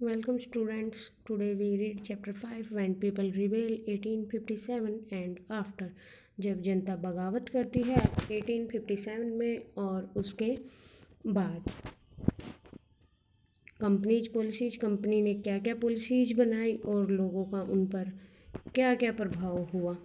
Welcome students. Today we read chapter 5 When People Rebel 1857 and After. जब जनता बगावत करती है 1857 में और उसके बाद कंपनी ने क्या क्या पॉलिसीज बनाई और लोगों का उन पर क्या क्या प्रभाव हुआ,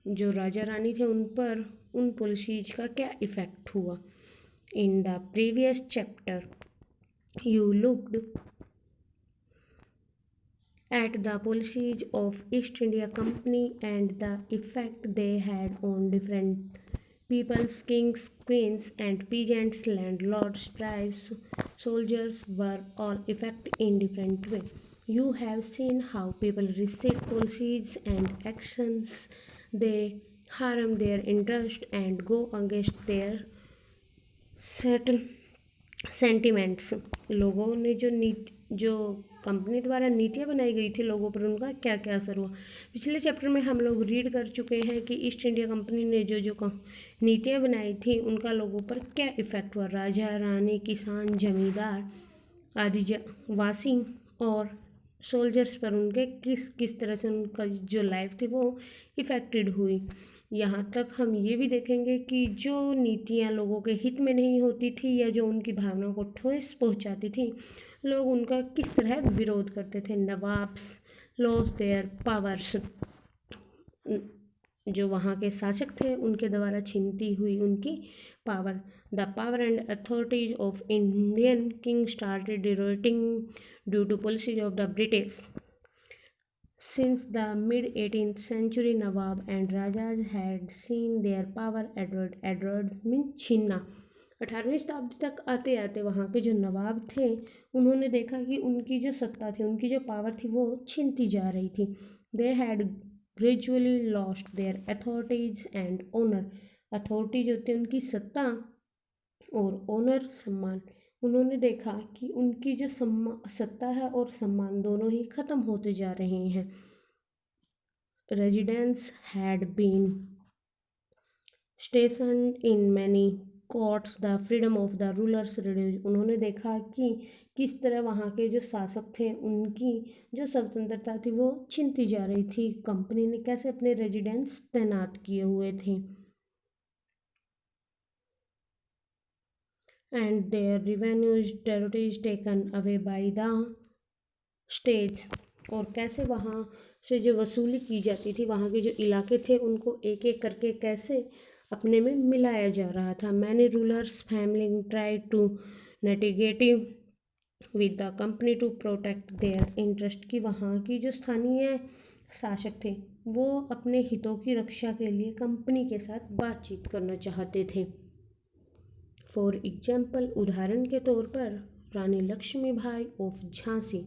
जो राजा रानी थे उन पर उन पॉलिसीज का क्या इफ़ेक्ट हुआ. In the previous chapter you looked at the policies of East India Company and the effect they had on different peoples, kings, queens, and peasants, landlords, tribes, soldiers were all affected in different way. You have seen how people receive policies and actions. They harm their interest and go against their certain sentiments. लोगों ने जो company द्वारा नीतियाँ बनाई गई थी लोगों पर उनका क्या क्या असर हुआ. पिछले चैप्टर में हम लोग रीड कर चुके हैं कि ईस्ट इंडिया कंपनी ने जो जो नीतियाँ बनाई थी उनका लोगों पर क्या इफ़ेक्ट हुआ. राजा रानी, किसान, जमींदार आदि वासी और सोल्जर्स पर उनके किस किस तरह से उनका जो लाइफ थी वो इफ़ेक्टेड हुई. यहाँ तक हम ये भी देखेंगे कि जो नीतियाँ लोगों के हित में नहीं होती थी या जो उनकी भावनाओं को ठेस पहुँचाती थी, लोग उनका किस तरह विरोध करते थे. नवाब्स लॉस देयर पावर्स, जो वहाँ के शासक थे उनके द्वारा छीनती हुई उनकी power. The power and authorities of Indian king started derogating due to policies of the British. Since the mid-18th century, Nawab and Rajas had seen their power erode means छीनना. 18वीं शताब्दी तक आते आते वहाँ के जो नवाब थे उन्होंने देखा कि उनकी जो सत्ता थी, उनकी जो पावर थी वो छीनती जा रही थी. They had gradually lost their authorities and honor. Authority जो थी उनकी सत्ता और ऑनर सम्मान. उन्होंने देखा कि उनकी जो सत्ता है और सम्मान दोनों ही खत्म होते जा रहे हैं. Residents had been stationed in many courts. The freedom of the rulers reduce. उन्होंने देखा कि किस तरह वहाँ के जो शासक थे उनकी जो स्वतंत्रता थी वो छीनती जा रही थी. कंपनी ने कैसे अपने रेजिडेंट्स तैनात किए हुए थे and their revenues territories taken away by the states. और कैसे वहाँ से जो वसूली की जाती थी, वहाँ के जो इलाके थे उनको एक एक करके कैसे अपने में मिलाया जा रहा था. Many rulers family try to negotiate with the company to protect their interest. की वहाँ की जो स्थानीय शासक थे वो अपने हितों की रक्षा के लिए कंपनी के साथ बातचीत करना चाहते थे. फॉर एग्जाम्पल, उदाहरण के तौर पर Rani Laxmibai of Jhansi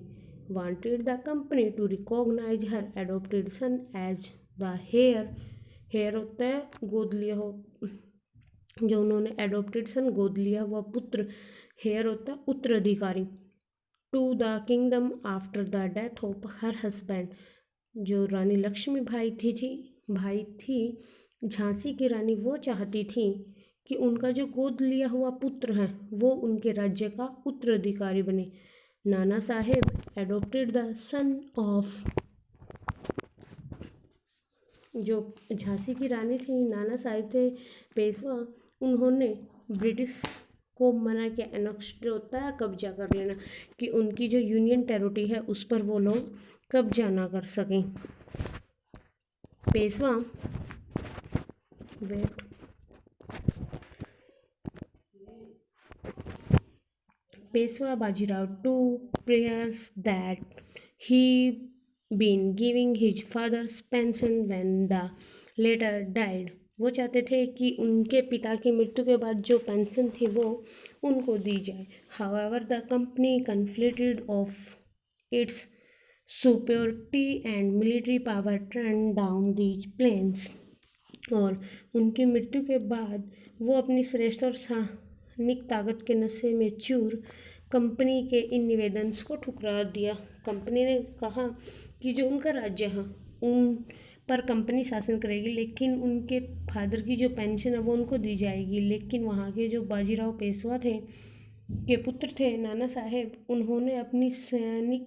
wanted the company to recognise her adopted son as the heir होता है गोद लिया हो, जो उन्होंने एडोप्टेड सन गोद लिया हुआ पुत्र. हेयर होता है उत्तराधिकारी. To the kingdom after the death of her husband. जो रानी लक्ष्मीबाई भाई थी झांसी की रानी, वो चाहती थी कि उनका जो गोद लिया हुआ पुत्र है वो उनके राज्य का उत्तराधिकारी बने. Nana Saheb adopted the son of. जो झांसी की रानी थी, नाना साहेब थे पेशवा, उन्होंने ब्रिटिश को मना किया. एनेक्स्ड होता है कब्जा कर लेना, कि उनकी जो यूनियन टेरिटरी है उस पर वो लोग कब्जा ना कर सकें. पेशवा वेट Peshwa Bajirao took prayers that he been giving his father's pension when the latter died. वो चाहते थे कि उनके पिता की मृत्यु के बाद जो पेंशन थी वो उनको दी जाए. However, the company conflicted of its superiority and military power turned down these plans. और उनकी मृत्यु के बाद वो अपनी श्रेष्ठ और सैनिक ताकत के नशे में चूर कंपनी के इन निवेदन को ठुकरा दिया. कंपनी ने कहा कि जो उनका राज्य है उन पर कंपनी शासन करेगी, लेकिन उनके फादर की जो पेंशन है वो उनको दी जाएगी. लेकिन वहाँ के जो बाजीराव पेशवा थे के पुत्र थे नाना साहेब, उन्होंने अपनी सैनिक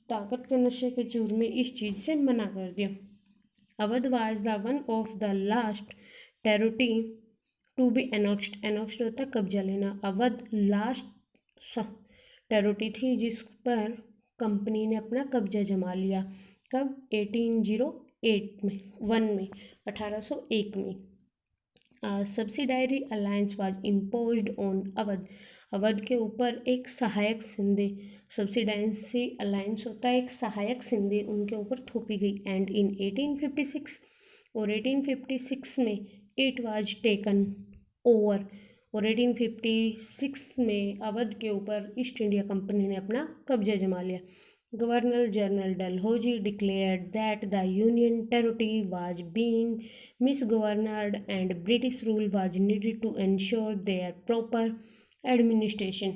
ताकत के नशे के चूर में इस चीज़ से मना कर दिया। Awadh was the one of the last territory to be annexed. Annexed होता है कब्जा लेना। अवध लास्ट टेरिटरी थी जिस पर कंपनी ने अपना कब्जा जमा लिया। कब? 1808 में, 1801 में। Subsidiary alliance was imposed on Awadh. Awadh के ऊपर एक सहायक संधि, सब्सिडायरी अलायंस होता है एक सहायक संधि, उनके ऊपर थोपी गई। एंड इन 1856 और 1856 में इट वाज टेकन ओवर। और 1856 में अवध के ऊपर ईस्ट इंडिया कंपनी ने अपना कब्जा जमा लिया। Governor general Dalhousie declared that the Union territory was being misgoverned and British rule was needed to ensure their proper administration।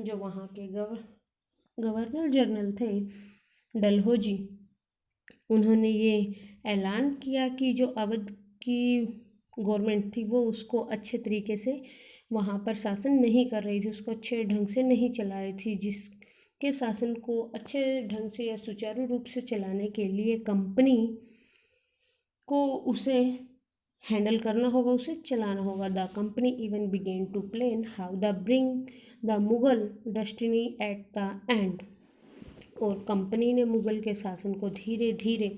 जो वहाँ के गवर्नर जनरल थे डलहौजी, उन्होंने ये ऐलान किया कि जो अवध की गवर्नमेंट थी वो उसको अच्छे तरीके से वहाँ पर शासन नहीं कर रही थी, उसको अच्छे ढंग से नहीं चला रही थी। जिसके शासन को अच्छे ढंग से या सुचारू रूप से चलाने के लिए कंपनी को उसे हैंडल करना होगा, उसे चलाना होगा। The company even began to plan how the bring the Mughal destiny at the end. और कंपनी ने मुगल के शासन को धीरे धीरे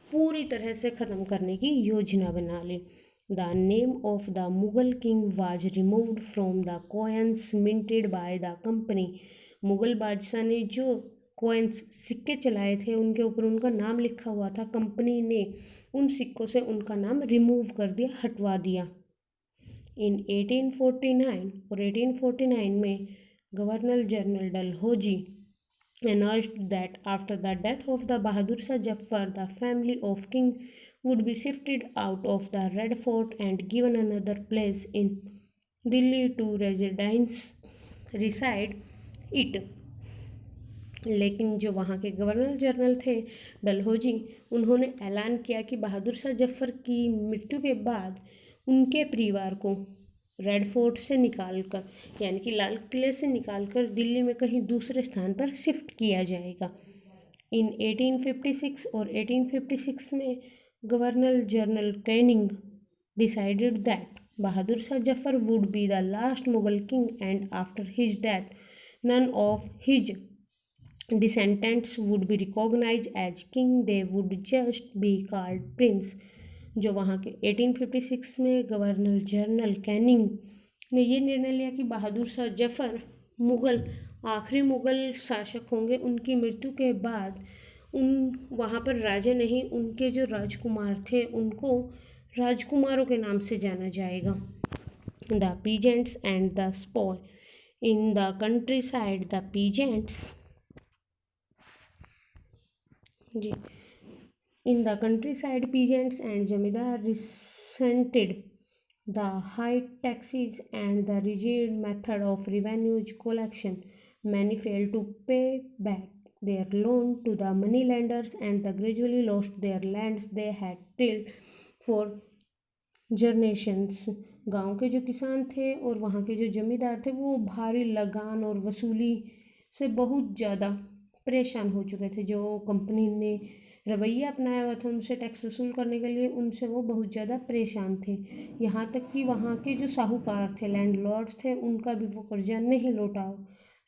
पूरी तरह से ख़त्म करने की योजना बना ली। The name of the Mughal king was removed from the coins minted by the company. Mughal बादशाह ने जो कॉइन्स सिक्के चलाए थे उनके ऊपर उनका नाम लिखा हुआ था, कंपनी ने उन सिक्कों से उनका नाम रिमूव कर दिया, हटवा दिया। इन 1849 और 1849 में governor general Dalhousie announced that after the death of the Bahadur Shah Jafar, the family of king would be shifted out of the Red Fort and given another place in Delhi to reside it। लेकिन जो वहाँ के governor general थे डलहौजी, उन्होंने ऐलान किया कि बहादुर शाह जफर की मृत्यु के बाद उनके परिवार को रेड फोर्ट से निकालकर, यानी कि लाल किले से निकालकर दिल्ली में कहीं दूसरे स्थान पर शिफ्ट किया जाएगा। इन 1856 और 1856 में governor general Canning decided that Bahadur Shah Zafar would be the last Mughal king and after his death none of his descendants would be recognized as king, they would just be called prince। जो वहाँ के 1856 में गवर्नर जनरल कैनिंग ने ये निर्णय लिया कि बहादुर शाह जफर आखिरी मुग़ल शासक होंगे। उनकी मृत्यु के बाद उन वहाँ पर राजा नहीं, उनके जो राजकुमार थे उनको राजकुमारों के नाम से जाना जाएगा। The peasants and the sepoy in the country side. The peasants जी in the country side peasants and zamindar resented the high taxes and the rigid method of revenue collection। Many failed to pay back their loan to the moneylenders and they gradually lost their lands they had tilled for generations। गांव के जो किसान थे और वहाँ के जो जमींदार थे वो भारी लगान और वसूली से बहुत ज़्यादा परेशान हो चुके थे। जो कंपनी ने रवैया अपनाया हुआ था उनसे टैक्स वसूल करने के लिए, उनसे वो बहुत ज़्यादा परेशान थे। यहाँ तक कि वहाँ के जो साहूकार थे, लैंडलॉर्ड्स थे, उनका भी वो कर्जा नहीं लौटा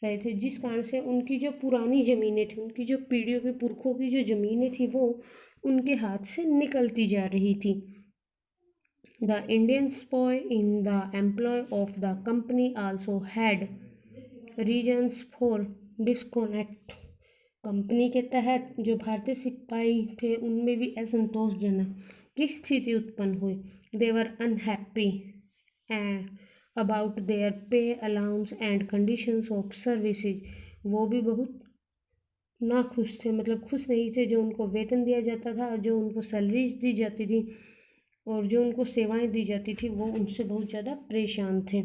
रहे थे, जिस कारण से उनकी जो पुरानी ज़मीनें थी, उनकी जो पीढ़ियों के पुरखों की जो ज़मीनें थी वो उनके हाथ से निकलती जा रही थी। The Indian sepoy in the employ of the company also had reasons for disconnect. Company के तहत जो भारतीय सिपाही थे उनमें भी असंतोषजनक की स्थिति उत्पन्न हुई। दे वर अनहैप्पी अबाउट देयर पे allowance and conditions of services. वो भी बहुत नाखुश थे, मतलब खुश नहीं थे जो उनको वेतन दिया जाता था, जो उनको सैलरीज दी जाती थी और जो उनको सेवाएं दी जाती थी, वो उनसे बहुत ज़्यादा परेशान थे।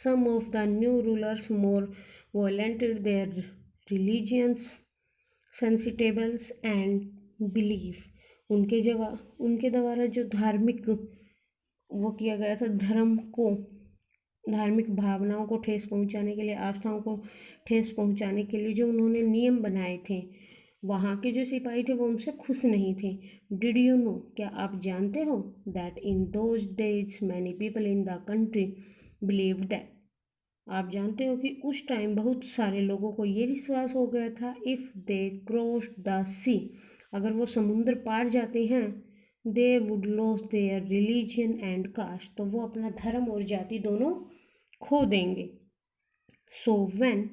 Some of the new rulers more violated their religions sensibilities and belief. उनके द्वारा जो धार्मिक वो किया गया था, धर्म को धार्मिक भावनाओं को ठेस पहुंचाने के लिए, आस्थाओं को ठेस पहुंचाने के लिए जो उन्होंने नियम बनाए थे, वहाँ के जो सिपाही थे वो उनसे खुश नहीं थे। डिड यू नो, क्या आप जानते हो, that in those days many people in the country believe that, आप जानते हो कि उस टाइम बहुत सारे लोगों को ये विश्वास हो गया था, if they crossed the sea, अगर वो समुद्र पार जाते हैं, they would lose their religion and caste, तो वो अपना धर्म और जाति दोनों खो देंगे। So when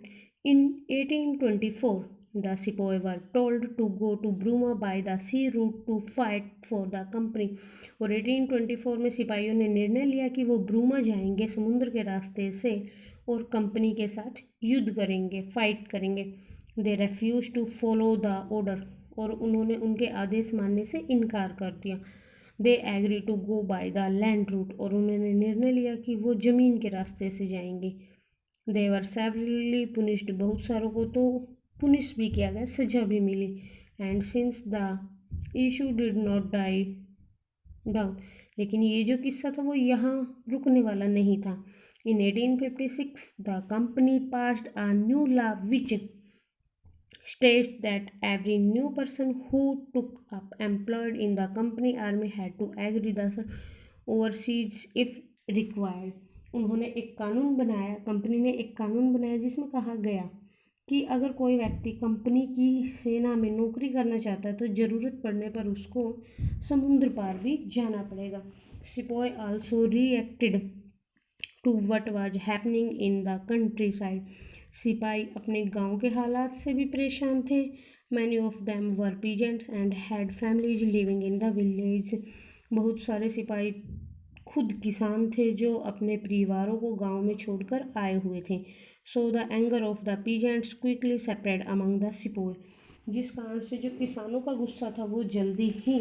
in 1824 the sepoy were told to go to Burma by the sea route to fight for the company, और 1824 में सिपाहियों ने निर्णय लिया कि वो ब्रूमा जाएंगे समुद्र के रास्ते से और कंपनी के साथ युद्ध करेंगे, फाइट करेंगे। They refuse to follow the order, और उन्होंने उनके आदेश मानने से इनकार कर दिया। They agree to go by the land route, और उन्होंने निर्णय लिया कि वो ज़मीन के रास्ते से जाएंगे। दे वर सेवरली पुनिश्ड, बहुत सारों को तो पुनिश भी किया गया, सजा भी मिली। And since the issue did not die down, लेकिन ये जो किस्सा था वो यहाँ रुकने वाला नहीं था। इन 1856 the company passed a new law which states that every new person who took up employed in the company army had to agree the overseas if required। उन्होंने एक कानून बनाया, कंपनी ने एक कानून बनाया जिसमें कहा गया कि अगर कोई व्यक्ति कंपनी की सेना में नौकरी करना चाहता है तो ज़रूरत पड़ने पर उसको समुद्र पार भी जाना पड़ेगा। Sepoy also reacted to what was happening in the country side, सिपाही अपने गांव के हालात से भी परेशान थे। Many of them were peasants and had families living in the village, बहुत सारे सिपाही खुद किसान थे जो अपने परिवारों को गांव में छोड़कर आए हुए थे। So the anger of the peasants quickly spread among the sepoy, जिस कारण से जो किसानों का गुस्सा था वो जल्दी ही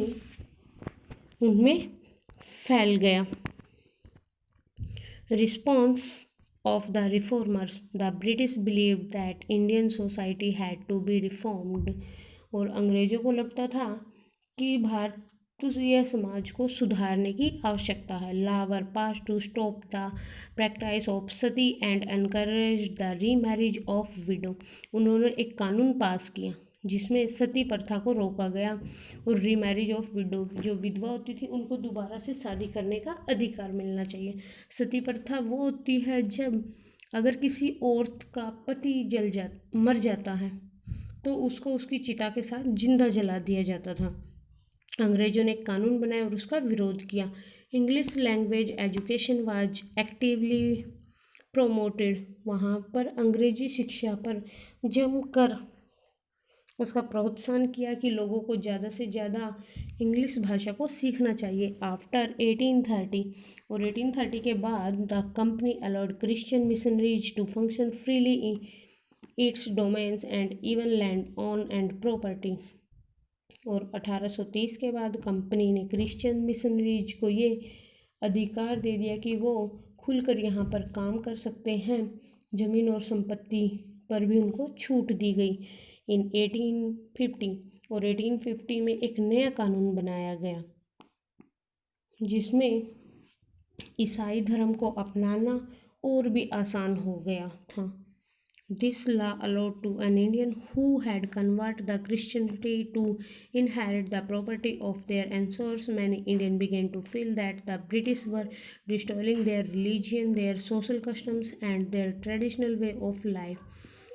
उनमें फैल गया। Response of the reformers, the British believed that Indian society had to be reformed, और अंग्रेज़ों को लगता था कि भारतीय समाज को सुधारने की आवश्यकता है। Law were passed to stop the practice of sati and encourage the remarriage of widow, उन्होंने एक कानून पास किया जिसमें सती प्रथा को रोका गया और रीमैरिज ऑफ विडो, जो विधवा होती थी उनको दोबारा से शादी करने का अधिकार मिलना चाहिए। सती प्रथा वो होती है जब अगर किसी औरत का पति मर जाता है तो उसको उसकी चिता के साथ जिंदा जला दिया जाता था। अंग्रेज़ों ने एक कानून बनाया और उसका विरोध किया। English language education was actively promoted, वहाँ पर अंग्रेजी शिक्षा पर जमकर उसका प्रोत्साहन किया कि लोगों को ज़्यादा से ज़्यादा इंग्लिश भाषा को सीखना चाहिए। आफ्टर 1830, और 1830 के बाद the company allowed Christian missionaries to function freely in its domains and even land on and property, और 1830 के बाद कंपनी ने क्रिश्चियन मिशनरीज को ये अधिकार दे दिया कि वो खुलकर यहाँ पर काम कर सकते हैं, ज़मीन और संपत्ति पर भी उनको छूट दी गई। इन 1850, और 1850 में एक नया कानून बनाया गया जिसमें ईसाई धर्म को अपनाना और भी आसान हो गया था। This law allowed to an Indian who had convert the Christianity to inherit the property of their ancestors. Many Indian began to feel that the British were destroying their religion, their social customs and their traditional way of life.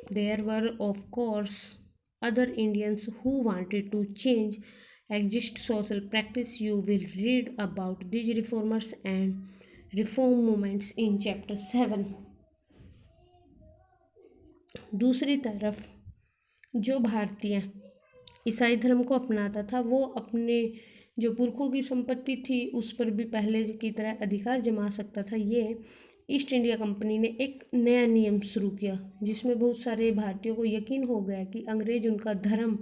There were, of course, other Indians who wanted to change existing social practice. You will read about these reformers and reform movements in chapter 7. दूसरी तरफ जो भारतीय ईसाई धर्म को अपनाता था वो अपने जो पुरखों की संपत्ति थी उस पर भी पहले की तरह अधिकार जमा सकता था। ये ईस्ट इंडिया कंपनी ने एक नया नियम शुरू किया जिसमें बहुत सारे भारतीयों को यकीन हो गया कि अंग्रेज उनका धर्म,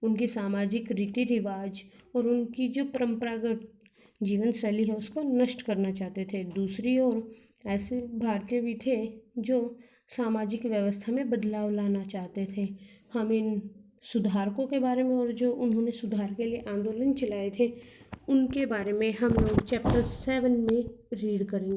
उनकी सामाजिक रीति रिवाज और उनकी जो परंपरागत जीवन शैली है उसको नष्ट करना चाहते थे। दूसरी ओर ऐसे भारतीय भी थे जो सामाजिक व्यवस्था में बदलाव लाना चाहते थे। हम इन सुधारकों के बारे में और जो उन्होंने सुधार के लिए आंदोलन चलाए थे उनके बारे में हम लोग चैप्टर 7 में रीड करेंगे।